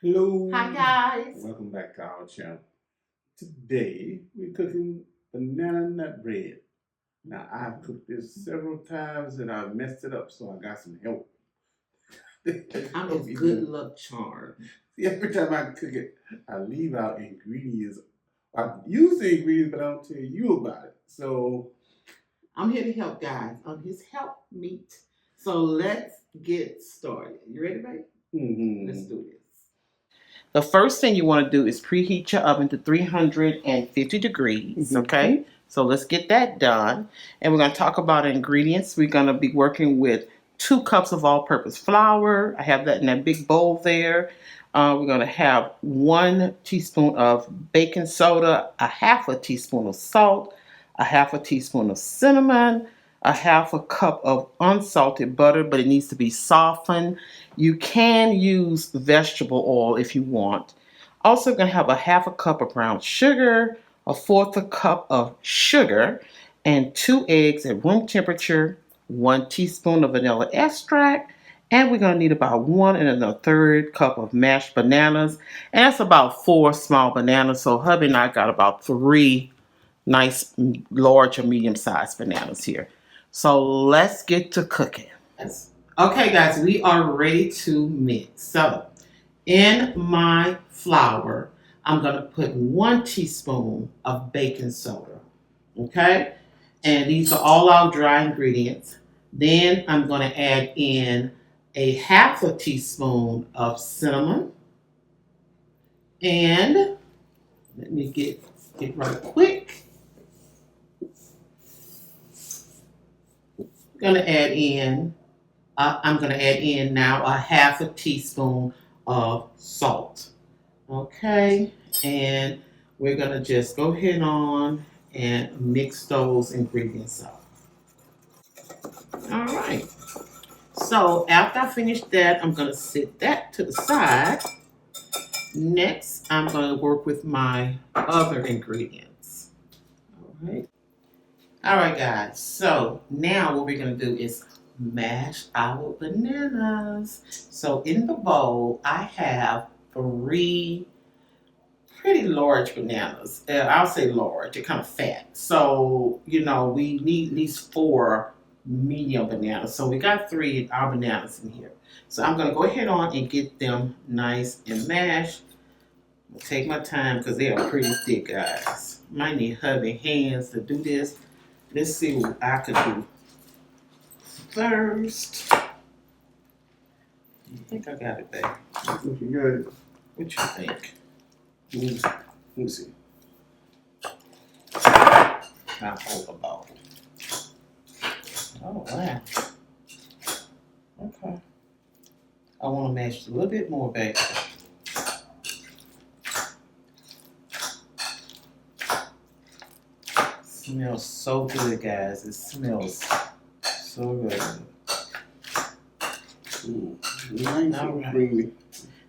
Hello. Hi guys. Welcome back to our channel. Today we're cooking banana nut bread. Now I've cooked this several times and I've messed it up, so I got some help. I'm his good luck charm. See, every time I cook it, I leave out ingredients. I use the ingredients, but I don't tell you about it. So I'm here to help guys. I'm his help meet. So let's get started. You ready, babe? Let's do this. The first thing you want to do is preheat your oven to 350 degrees, okay? So let's get that done. And we're going to talk about ingredients. We're going to be working with 2 cups of all-purpose flour. I have that in that big bowl there. We're going to have 1 teaspoon of baking soda, a half a teaspoon of salt, a half a teaspoon of cinnamon, a half a cup of unsalted butter, but it needs to be softened. You can use vegetable oil if you want. Also going to have a half a cup of brown sugar, a fourth a cup of sugar, and 2 eggs at room temperature, 1 teaspoon of vanilla extract, and we're going to need about 1 1/3 cup of mashed bananas, and that's about 4 small bananas. So hubby and I got about 3 nice large or medium sized bananas here. So let's get to cooking. Okay guys, we are ready to mix. So in my flour, I'm going to put 1 teaspoon of baking soda. Okay? And these are all our dry ingredients. Then I'm going to add in a half a teaspoon of cinnamon. And let me get right quick. I'm going to add in now a half a teaspoon of salt. Okay, and we're going to just go ahead on and mix those ingredients up. All right, so after I finish that, I'm going to set that to the side. Next, I'm going to work with my other ingredients. All right, guys, so now what we're going to do is mash our bananas. So in the bowl, I have 3 pretty large bananas. I'll say large, they're kind of fat. So, we need at least 4 medium bananas. So we got 3 of our bananas in here. So I'm going to go ahead on and get them nice and mashed. I'll take my time because they are pretty thick, guys. Might need hubby hands to do this. Let's see what I could do first. I think I got it back. looking good. What you think? Let me see. I'll hold the bowl. Oh, wow. Okay. I want to mash a little bit more, baby. Smells so good, guys. It smells so good. Nice and creamy.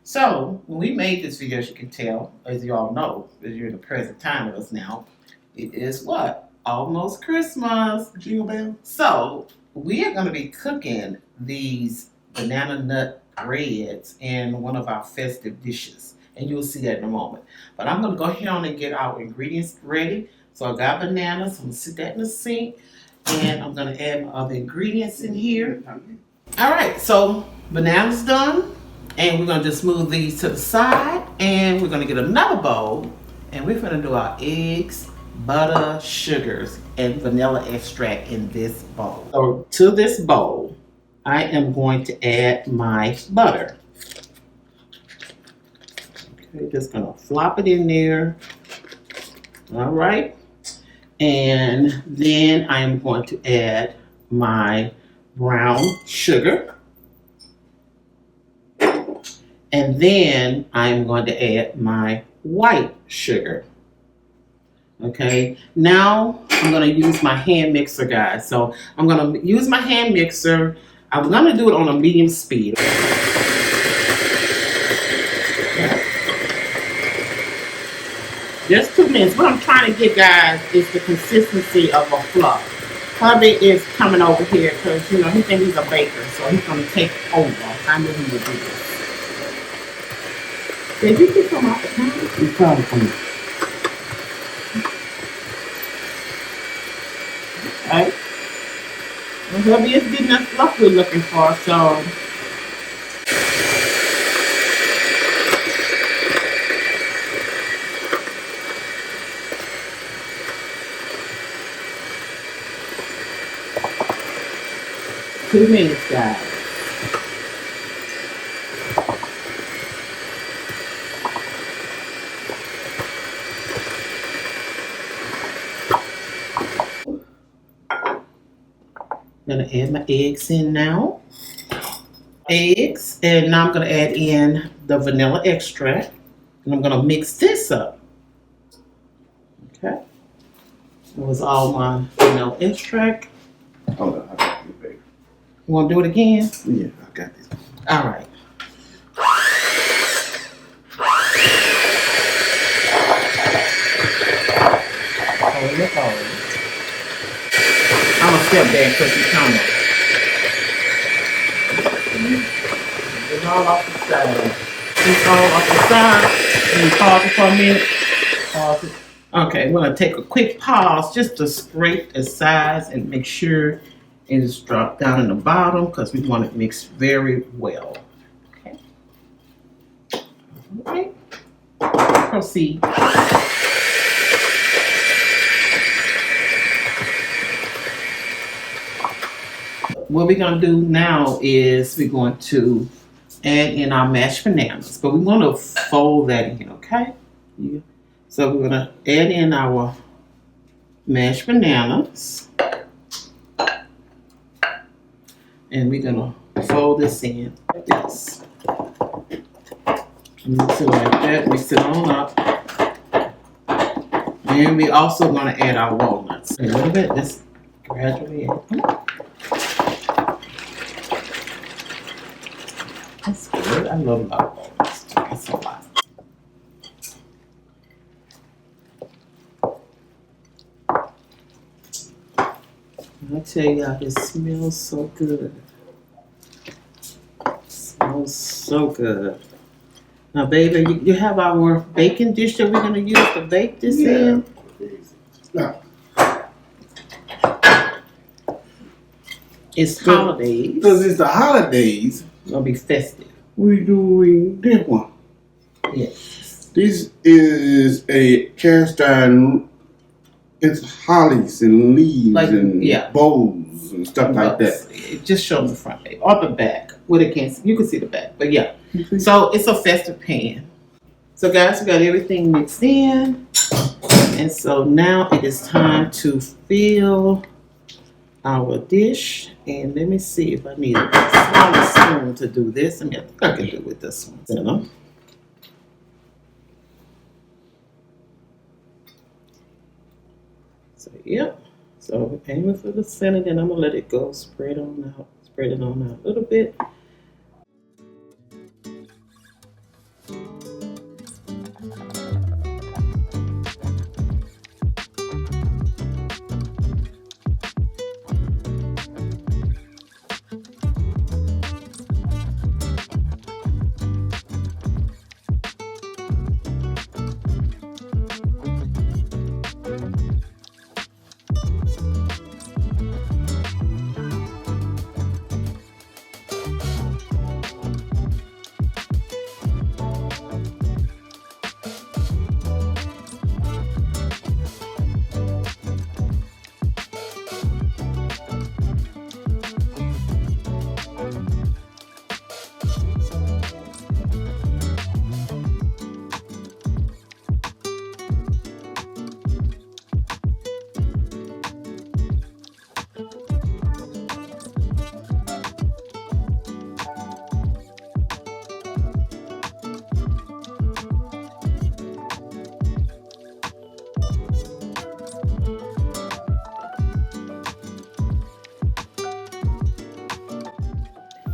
So, when we made this video, as you can tell, as you all know, as you're in the present time with us now, it is what? Almost Christmas. Jingle bell. So, we are going to be cooking these banana nut breads in one of our festive dishes. And you'll see that in a moment. But I'm going to go ahead on and get our ingredients ready. So I got bananas. I'm going to sit that in the sink. And I'm going to add my other ingredients in here. All right, so bananas done. And we're going to just move these to the side. And we're going to get another bowl. And we're going to do our eggs, butter, sugars, and vanilla extract in this bowl. So to this bowl, I am going to add my butter. Okay, just going to flop it in there. All right. And then I am going to add my brown sugar. And then I'm going to add my white sugar. Okay, now I'm going to use my hand mixer, guys. So I'm going to use my hand mixer. I'm going to do it on a medium speed. Just 2 minutes. What I'm trying to get, guys, is the consistency of a fluff. Hubby is coming over here because, he thinks he's a baker. So he's going to take over. I knew he would do this. Did you get some off the counter? It's time for me. Right. Well, hubby is getting that fluff we're looking for, so. Two minutes, guys. I'm gonna add my eggs in now. Eggs, and now I'm gonna add in the vanilla extract, and I'm gonna mix this up. Okay. That was all my vanilla extract. Hold on, I got you, baby. You wanna do it again? Yeah, I got this. All right. I'm gonna step back because you come up. It's all off the side. It's all off the side. Can you pause it for a minute? Pause it. Okay, we're gonna take a quick pause just to scrape the sides and make sure it is dropped down in the bottom because we want it mixed very well. Okay. All right. Proceed. What we're going to do now is we're going to add in our mashed bananas, but we want to fold that in, okay? Yeah. So we're going to add in our mashed bananas, and we're going to fold this in like this. Mix it like that, mix it on up. And we're also going to add our walnuts. A little bit, just gradually add. That's good. I love my walnuts. That's a lot. I tell y'all, it smells so good. It smells so good. Now, baby, you have our baking dish that we're going to use to bake this in? No. It's holidays. Because it's the holidays. It's going to be festive. We're doing this one. Yes. This is a cast iron. It's hollies and leaves Like, and yeah. bowls and stuff like that. Just show them the front, baby. Or the back. Well, you can see the back. But yeah. So it's a festive pan. So guys, we got everything mixed in. And so now it is time to fill our dish. And let me see if I need a smaller spoon to do this. I mean, I think I can do it with this one. You know? So, yep. So we're aiming for the center, then I'm going to let it go. Spread on out. Spread it on out a little bit.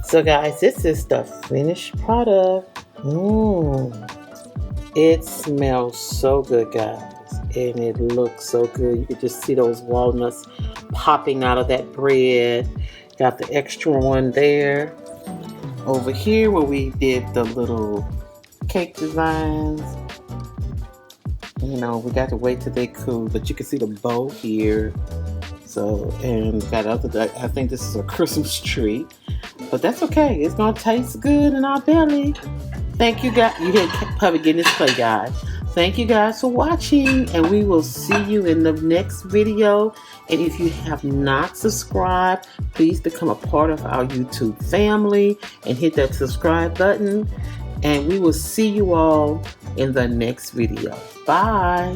So guys, this is the finished product. It smells so good, guys. And it looks so good. You can just see those walnuts popping out of that bread. Got the extra one there. Over here where we did the little cake designs. You know, we got to wait till they cool, but you can see the bow here. So, and got other, I think this is a Christmas tree, but that's okay. It's gonna taste good in our belly. Thank you guys. You hear Puppy getting this play, guys. Thank you guys for watching, and we will see you in the next video. And if you have not subscribed, please become a part of our YouTube family and hit that subscribe button. And we will see you all in the next video. Bye.